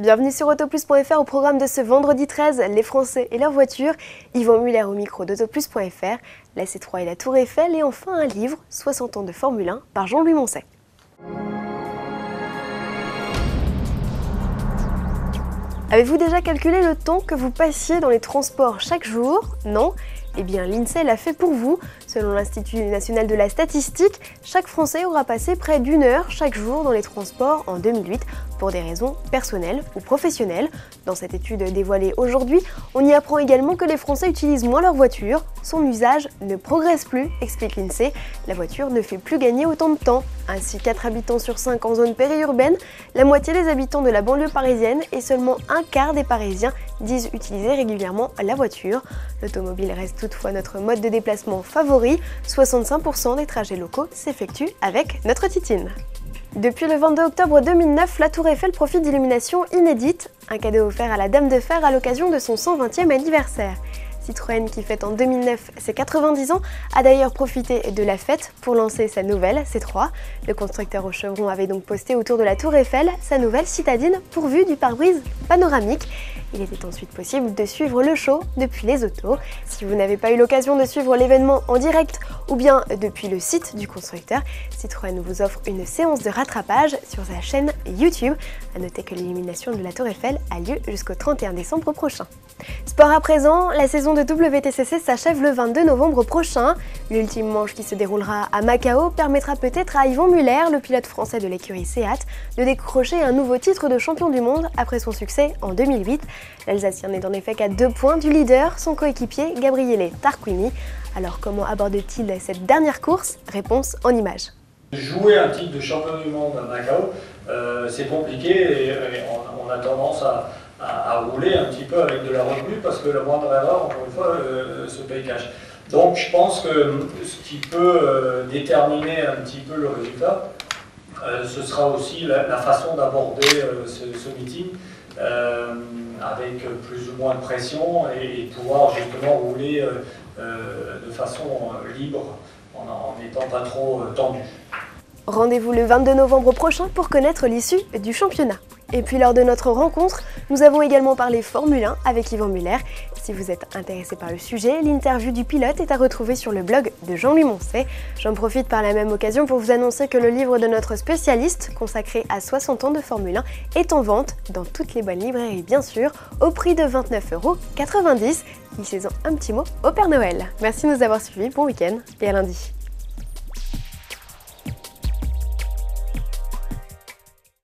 Bienvenue sur Autoplus.fr au programme de ce vendredi 13, les Français et leur voiture. Yvan Muller au micro d'Autoplus.fr, la C3 et la Tour Eiffel et enfin un livre, 60 ans de Formule 1 par Jean-Louis Moncey. Avez-vous déjà calculé le temps que vous passiez dans les transports chaque jour? Non? Eh bien, l'INSEE l'a fait pour vous. Selon l'Institut national de la statistique, chaque Français aura passé près d'1 heure chaque jour dans les transports en 2008 pour des raisons personnelles ou professionnelles. Dans cette étude dévoilée aujourd'hui, on y apprend également que les Français utilisent moins leur voiture. Son usage ne progresse plus, explique l'INSEE. La voiture ne fait plus gagner autant de temps. Ainsi, 4 habitants sur 5 en zone périurbaine, la moitié des habitants de la banlieue parisienne et seulement un quart des Parisiens disent utiliser régulièrement la voiture. L'automobile reste toutefois notre mode de déplacement favori. 65% des trajets locaux s'effectuent avec notre Titine. Depuis le 22 octobre 2009, la Tour Eiffel profite d'illuminations inédites, un cadeau offert à la Dame de Fer à l'occasion de son 120e anniversaire. Citroën, qui fête en 2009 ses 90 ans, a d'ailleurs profité de la fête pour lancer sa nouvelle C3. Le constructeur au chevron avait donc posté autour de la Tour Eiffel sa nouvelle citadine pourvue du pare-brise panoramique. Il était ensuite possible de suivre le show depuis les autos. Si vous n'avez pas eu l'occasion de suivre l'événement en direct ou bien depuis le site du constructeur, Citroën vous offre une séance de rattrapage sur sa chaîne YouTube. A noter que l'illumination de la Tour Eiffel a lieu jusqu'au 31 décembre prochain. Sport à présent, la saison de WTCC s'achève le 22 novembre prochain. L'ultime manche qui se déroulera à Macao permettra peut-être à Yvan Muller, le pilote français de l'écurie Seat, de décrocher un nouveau titre de champion du monde après son succès en 2008. L'Alsacien n'est en effet qu'à 2 points du leader, son coéquipier Gabriele Tarquini. Alors comment aborde-t-il cette dernière course? Réponse en images. Jouer un titre de champion du monde à Macao, c'est compliqué et on a tendance à rouler un petit peu avec de la retenue parce que la moindre erreur, encore une fois, se paye cash. Donc je pense que ce qui peut déterminer un petit peu le résultat, ce sera aussi la façon d'aborder ce meeting avec plus ou moins de pression et pouvoir justement rouler de façon libre en n'étant pas trop tendu. Rendez-vous le 22 novembre prochain pour connaître l'issue du championnat. Et puis lors de notre rencontre, nous avons également parlé Formule 1 avec Yvan Muller. Si vous êtes intéressé par le sujet, l'interview du pilote est à retrouver sur le blog de Jean-Louis Moncey. J'en profite par la même occasion pour vous annoncer que le livre de notre spécialiste, consacré à 60 ans de Formule 1, est en vente dans toutes les bonnes librairies bien sûr, au prix de 29,90 €. Glissez-en un petit mot au Père Noël. Merci de nous avoir suivis, bon week-end et à lundi.